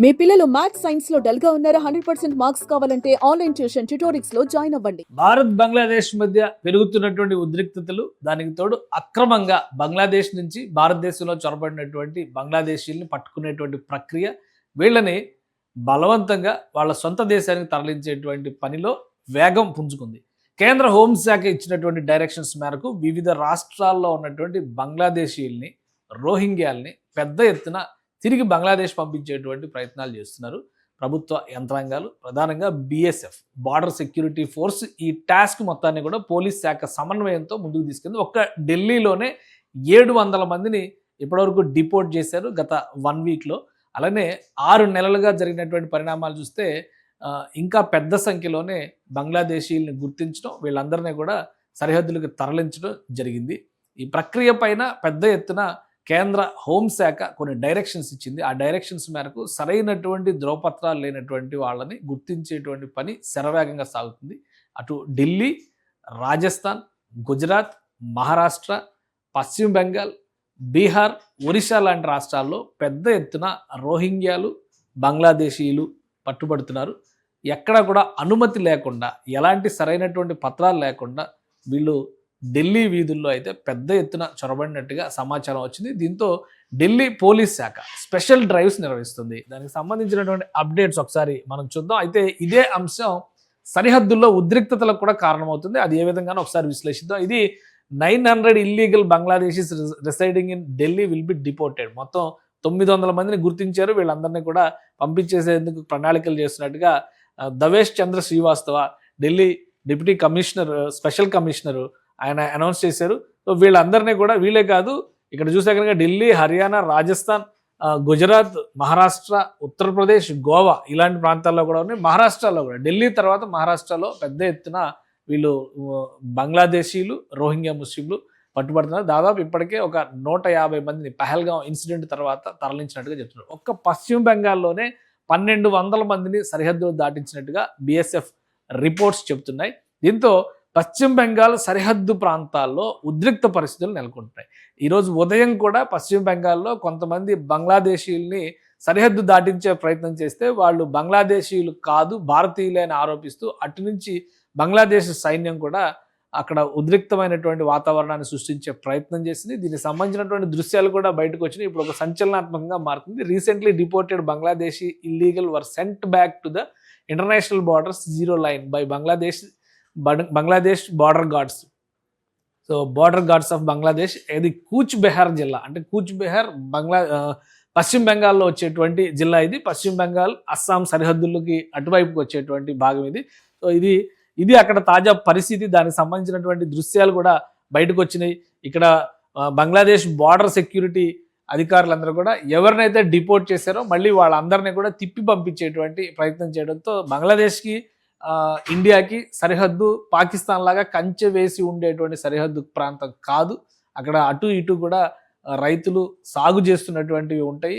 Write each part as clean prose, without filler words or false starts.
మీ పిల్లలు maths science లో dull గా ఉన్నారా? 100% మార్క్స్ కావాలంటే ఆన్లైన్ ట్యూషన్ ట్యుటోరిక్స్ లో జాయిన్ అవ్వండి. భారత్ బంగ్లాదేశ్ మధ్య పెరుగుతున్నటువంటి ఉద్రిక్తతలు, దానికి తోడు అక్రమంగా బంగ్లాదేశ్ నుంచి భారతదేశంలో చొరబడినటువంటి బంగ్లాదేశీల్ని పట్టుకునేటువంటి ప్రక్రియ, వీళ్ళని బలవంతంగా వాళ్ళ సొంత దేశానికి తరలించేటువంటి పనిలో వేగం పుంజుకుంది. కేంద్ర హోంశాఖ ఇచ్చినటువంటి డైరెక్షన్స్ మేరకు వివిధ రాష్ట్రాల్లో ఉన్నటువంటి బంగ్లాదేశీల్ని, రోహింగ్యాల్ని పెద్ద ఎత్తున తిరిగి బంగ్లాదేశ్ పంపించేటువంటి ప్రయత్నాలు చేస్తున్నారు ప్రభుత్వ యంత్రాంగాలు. ప్రధానంగా BSF, బార్డర్ సెక్యూరిటీ ఫోర్స్, ఈ టాస్క్ మొత్తాన్ని కూడా పోలీస్ శాఖ సమన్వయంతో ముందుకు తీసుకుంది. ఒక్క ఢిల్లీలోనే 700 మందిని ఇప్పటివరకు డిపోర్ట్ చేశారు గత 1 వీక్లో. అలానే 6 నెలలుగా జరిగినటువంటి పరిణామాలు చూస్తే ఇంకా పెద్ద సంఖ్యలోనే బంగ్లాదేశీల్ని గుర్తించడం, వీళ్ళందరినీ కూడా సరిహద్దులకు తరలించడం జరిగింది. ఈ ప్రక్రియ పైన పెద్ద ఎత్తున కేంద్ర హోంశాఖ కొన్ని డైరెక్షన్స్ ఇచ్చింది. ఆ డైరెక్షన్స్ మేరకు సరైనటువంటి ధ్రువపత్రాలు లేనటువంటి వాళ్ళని గుర్తించేటువంటి పని శరవేగంగా సాగుతుంది. అటు ఢిల్లీ, రాజస్థాన్, గుజరాత్, మహారాష్ట్ర, పశ్చిమ బెంగాల్, బీహార్, ఒరిస్సా లాంటి రాష్ట్రాల్లో పెద్ద ఎత్తున రోహింగ్యాలు, బంగ్లాదేశీయులు పట్టుబడుతున్నారు. ఎక్కడా కూడా అనుమతి లేకుండా, ఎలాంటి సరైనటువంటి పత్రాలు లేకుండా వీళ్ళు ఢిల్లీ వీధుల్లో అయితే పెద్ద ఎత్తున చొరబడినట్టుగా సమాచారం వచ్చింది. దీంతో ఢిల్లీ పోలీస్ శాఖ స్పెషల్ డ్రైవ్స్ నిర్వహిస్తుంది. దానికి సంబంధించినటువంటి అప్డేట్స్ ఒకసారి మనం చూద్దాం. అయితే ఇదే అంశం సరిహద్దుల్లో ఉద్రిక్తతలకు కూడా కారణమవుతుంది. అది ఏ విధంగానో ఒకసారి విశ్లేషిద్దాం. ఇది 900 illegal Bangladeshis residing in Delhi will be deported. మొత్తం 900 మందిని గుర్తించారు. వీళ్ళందరినీ కూడా పంపించేసేందుకు ప్రణాళికలు చేస్తున్నట్టుగా Devesh Chandra Srivastava, Delhi deputy commissioner, special commissioner, ఆయన అనౌన్స్ చేశారు. సో వీళ్ళందరినీ కూడా, వీళ్ళే కాదు, ఇక్కడ చూసే కనుక ఢిల్లీ, హర్యానా, రాజస్థాన్, గుజరాత్, మహారాష్ట్ర, ఉత్తరప్రదేశ్, గోవా ఇలాంటి ప్రాంతాల్లో కూడా ఉన్నాయి. మహారాష్ట్రలో కూడా, ఢిల్లీ తర్వాత మహారాష్ట్రలో పెద్ద ఎత్తున వీళ్ళు బంగ్లాదేశీలు, రోహింగ్యా ముస్లింలు పట్టుబడుతున్నారు. దాదాపు ఇప్పటికే ఒక 150 మందిని పహల్గాం ఇన్సిడెంట్ తర్వాత తరలించినట్టుగా చెప్తున్నారు. ఒక్క పశ్చిమ బెంగాల్లోనే 1200 మందిని సరిహద్దులు దాటించినట్టుగా BSF రిపోర్ట్స్ చెప్తున్నాయి. దీంతో పశ్చిమ బెంగాల్ సరిహద్దు ప్రాంతాల్లో ఉద్రిక్త పరిస్థితులు నెలకొంటున్నాయి. ఈరోజు ఉదయం కూడా పశ్చిమ బెంగాల్లో కొంతమంది బంగ్లాదేశీయుల్ని సరిహద్దు దాటించే ప్రయత్నం చేస్తే వాళ్ళు బంగ్లాదేశీయులు కాదు, భారతీయులే అని ఆరోపిస్తూ అటు నుంచి బంగ్లాదేశ్ సైన్యం కూడా అక్కడ ఉద్రిక్తమైనటువంటి వాతావరణాన్ని సృష్టించే ప్రయత్నం చేసింది. దీనికి సంబంధించినటువంటి దృశ్యాలు కూడా బయటకు వచ్చినాయి. ఇప్పుడు ఒక సంచలనాత్మకంగా మారుతుంది. Recently deported Bangladeshi illegal were cent back to the international borders zero line by Bangladesh border guards. So border guards of Bangladesh. ఇది కూచ్ బెహార్ జిల్లా, అంటే కూచ్ బెహార్ పశ్చిమ బెంగాల్లో వచ్చేటువంటి జిల్లా ఇది. పశ్చిమ బెంగాల్, అస్సాం సరిహద్దులకి అటువైపుకి వచ్చేటువంటి భాగం ఇది. సో ఇది అక్కడ తాజా పరిస్థితి. దానికి సంబంధించినటువంటి దృశ్యాలు కూడా బయటకు వచ్చినాయి. ఇక్కడ బంగ్లాదేశ్ బార్డర్ సెక్యూరిటీ అధికారులందరూ కూడా ఎవరినైతే డిపోర్ట్ చేశారో మళ్ళీ వాళ్ళందరినీ కూడా తిప్పి పంపించేటువంటి ప్రయత్నం చేయడంతో బంగ్లాదేశ్కి, ఇండియాకి సరిహద్దు పాకిస్తాన్ లాగా కంచె వేసి ఉండేటువంటి సరిహద్దు ప్రాంతం కాదు. అక్కడ అటు ఇటు కూడా రైతులు సాగు చేస్తున్నటువంటివి ఉంటాయి.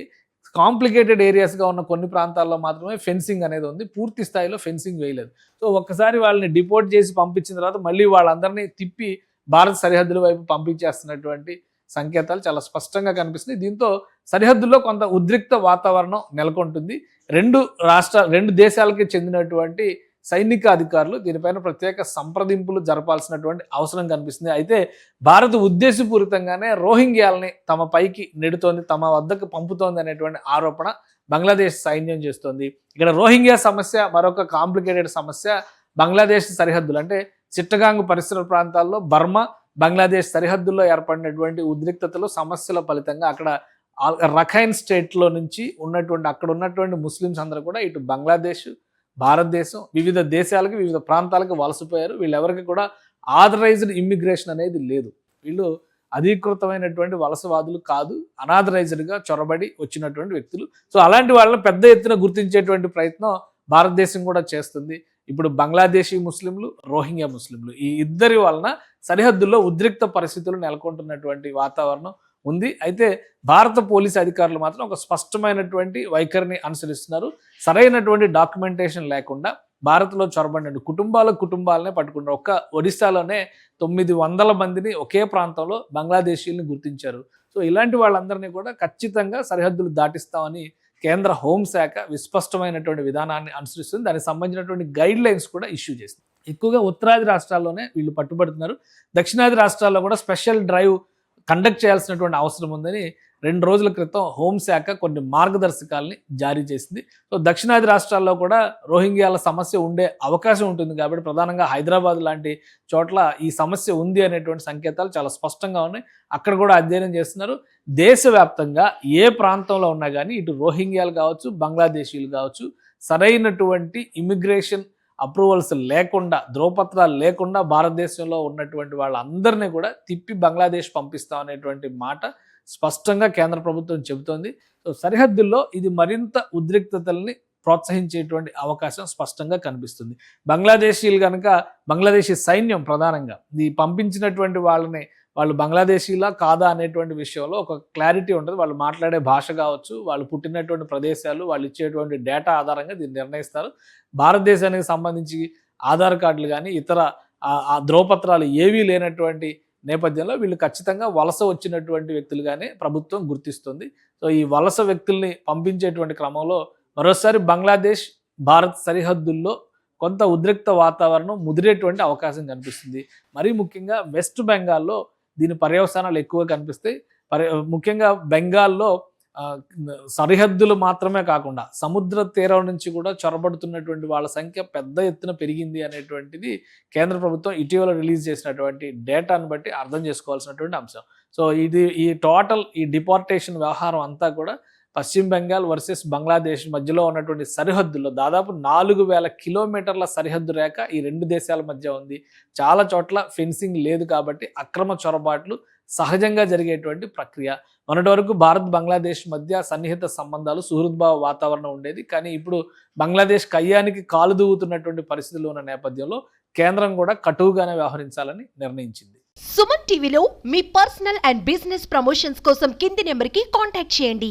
కాంప్లికేటెడ్ ఏరియాస్గా ఉన్న కొన్ని ప్రాంతాల్లో మాత్రమే ఫెన్సింగ్ అనేది ఉంది. పూర్తి స్థాయిలో ఫెన్సింగ్ వేయలేదు. సో ఒక్కసారి వాళ్ళని డిపోర్ట్ చేసి పంపించిన తర్వాత మళ్ళీ వాళ్ళందరినీ తిప్పి భారత సరిహద్దుల వైపు పంపించేస్తున్నటువంటి సంకేతాలు చాలా స్పష్టంగా కనిపిస్తున్నాయి. దీంతో సరిహద్దుల్లో కొంత ఉద్రిక్త వాతావరణం నెలకొంటుంది. రెండు దేశాలకి చెందినటువంటి సైనిక అధికారులు దీనిపైన ప్రత్యేక సంప్రదింపులు జరపాల్సినటువంటి అవసరం కనిపిస్తుంది. అయితే భారత్ ఉద్దేశపూరితంగానే రోహింగ్యాలని తమ పైకి నెడుతోంది, తమ వద్దకు పంపుతోంది అనేటువంటి ఆరోపణ బంగ్లాదేశ్ సైన్యం చేస్తోంది. ఇక్కడ రోహింగ్యా సమస్య మరొక కాంప్లికేటెడ్ సమస్య. బంగ్లాదేశ్ సరిహద్దులు, అంటే చిట్టగాంగ్ పరిసర ప్రాంతాల్లో బర్మా, బంగ్లాదేశ్ సరిహద్దుల్లో ఏర్పడినటువంటి ఉద్రిక్తతలు, సమస్యల ఫలితంగా అక్కడ రఖైన్ స్టేట్లో నుంచి అక్కడ ఉన్నటువంటి ముస్లిమ్స్ అందరూ కూడా ఇటు బంగ్లాదేశ్, భారతదేశం, వివిధ దేశాలకు, వివిధ ప్రాంతాలకు వలసపోయారు. వీళ్ళెవరికి కూడా ఆథరైజ్డ్ ఇమ్మిగ్రేషన్ అనేది లేదు. వీళ్ళు అధీకృతమైనటువంటి వలసవాదులు కాదు, అనాథరైజ్డ్గా చొరబడి వచ్చినటువంటి వ్యక్తులు. సో అలాంటి వాళ్ళని పెద్ద ఎత్తున గుర్తించేటువంటి ప్రయత్నం భారతదేశం కూడా చేస్తుంది. ఇప్పుడు బంగ్లాదేశీ ముస్లింలు, రోహింగ్యా ముస్లింలు, ఈ ఇద్దరి వలన సరిహద్దుల్లో ఉద్రిక్త పరిస్థితులు నెలకొంటున్నటువంటి వాతావరణం ఉంది. అయితే భారత పోలీసు అధికారులు మాత్రం ఒక స్పష్టమైనటువంటి వైఖరిని అనుసరిస్తున్నారు. సరైనటువంటి డాక్యుమెంటేషన్ లేకుండా భారత్లో చొరబడిన కుటుంబాలనే పట్టుకున్నారు. ఒక్క ఒడిశాలోనే 900 మందిని ఒకే ప్రాంతంలో బంగ్లాదేశీయుల్ని గుర్తించారు. సో ఇలాంటి వాళ్ళందరినీ కూడా ఖచ్చితంగా సరిహద్దులు దాటిస్తామని కేంద్ర హోంశాఖ విస్పష్టమైనటువంటి విధానాన్ని అనుసరిస్తుంది. దానికి సంబంధించినటువంటి గైడ్ లైన్స్ కూడా ఇష్యూ చేసింది. ఎక్కువగా ఉత్తరాది రాష్ట్రాల్లోనే వీళ్ళు పట్టుబడుతున్నారు. దక్షిణాది రాష్ట్రాల్లో కూడా స్పెషల్ డ్రైవ్ కండక్ట్ చేయాల్సినటువంటి అవసరం ఉందని 2 రోజుల క్రితం హోంశాఖ కొన్ని మార్గదర్శకాలని జారీ చేసింది. సో దక్షిణాది రాష్ట్రాల్లో కూడా రోహింగ్యాల సమస్య ఉండే అవకాశం ఉంటుంది కాబట్టి ప్రధానంగా హైదరాబాద్ లాంటి చోట్ల ఈ సమస్య ఉంది అనేటువంటి సంకేతాలు చాలా స్పష్టంగా ఉన్నాయి. అక్కడ కూడా అధ్యయనం చేస్తున్నారు. దేశవ్యాప్తంగా ఏ ప్రాంతంలో ఉన్నా కానీ ఇటు రోహింగ్యాలు కావచ్చు, బంగ్లాదేశీలు కావచ్చు, సరైనటువంటి ఇమిగ్రేషన్ అప్రూవల్స్ లేకుండా, ధ్రువపత్రాలు లేకుండా భారతదేశంలో ఉన్నటువంటి వాళ్ళందరినీ కూడా తిప్పి బంగ్లాదేశ్ పంపిస్తాం అనేటువంటి మాట స్పష్టంగా కేంద్ర ప్రభుత్వం చెబుతోంది. సో సరిహద్దుల్లో ఇది మరింత ఉద్రిక్తతల్ని ప్రోత్సహించేటువంటి అవకాశం స్పష్టంగా కనిపిస్తుంది. బంగ్లాదేశీలు కనుక, బంగ్లాదేశీ సైన్యం ప్రధానంగా ఈ పంపించినటువంటి వాళ్ళు బంగ్లాదేశీలా కాదా అనేటువంటి విషయంలో ఒక క్లారిటీ ఉంటుంది. వాళ్ళు మాట్లాడే భాష కావచ్చు, వాళ్ళు పుట్టినటువంటి ప్రదేశాలు, వాళ్ళు ఇచ్చేటువంటి డేటా ఆధారంగా దీన్ని నిర్ణయిస్తారు. భారతదేశానికి సంబంధించి ఆధార్ కార్డులు కానీ ఇతర ధ్రువపత్రాలు ఏవీ లేనటువంటి నేపథ్యంలో వీళ్ళు ఖచ్చితంగా వలస వచ్చినటువంటి వ్యక్తులుగానే ప్రభుత్వం గుర్తిస్తుంది. సో ఈ వలస వ్యక్తుల్ని పంపించేటువంటి క్రమంలో మరోసారి బంగ్లాదేశ్ భారత్ సరిహద్దుల్లో కొంత ఉద్రిక్త వాతావరణం ముదిరేటువంటి అవకాశం కనిపిస్తుంది. మరీ ముఖ్యంగా వెస్ట్ బెంగాల్లో దీని పర్యవసానాలు ఎక్కువ కనిపిస్తాయి. ముఖ్యంగా బెంగాల్లో సరిహద్దులు మాత్రమే కాకుండా సముద్ర తీరం నుంచి కూడా చొరబడుతున్నటువంటి వాళ్ళ సంఖ్య పెద్ద ఎత్తున పెరిగింది అనేటువంటిది కేంద్ర ప్రభుత్వం ఇటీవల రిలీజ్ చేసినటువంటి డేటాను బట్టి అర్థం చేసుకోవాల్సినటువంటి అంశం. సో ఈ డిపార్టేషన్ వ్యవహారం అంతా కూడా పశ్చిమ బెంగాల్ వర్సెస్ బంగ్లాదేశ్ మధ్యలో ఉన్నటువంటి సరిహద్దుల్లో దాదాపు 4000 కిలోమీటర్ల సరిహద్దు రేఖ ఈ 2 దేశాల మధ్య ఉంది. చాలా చోట్ల ఫెన్సింగ్ లేదు కాబట్టి అక్రమ చొరబాట్లు సహజంగా జరిగేటువంటి ప్రక్రియ. మొన్నటి వరకు భారత్ బంగ్లాదేశ్ మధ్య సన్నిహిత సంబంధాలు, సుహృద్భావ వాతావరణం ఉండేది. కానీ ఇప్పుడు బంగ్లాదేశ్ కయ్యానికి కాలు దూవుతున్నటువంటి పరిస్థితులు ఉన్న నేపథ్యంలో కేంద్రం కూడా కటువుగానే వ్యవహరించాలని నిర్ణయించింది. సుమన్ టీవీలో మీ పర్సనల్ అండ్ బిజినెస్ ప్రమోషన్స్ కోసం కింది నెంబర్కి కాంటాక్ట్ చేయండి.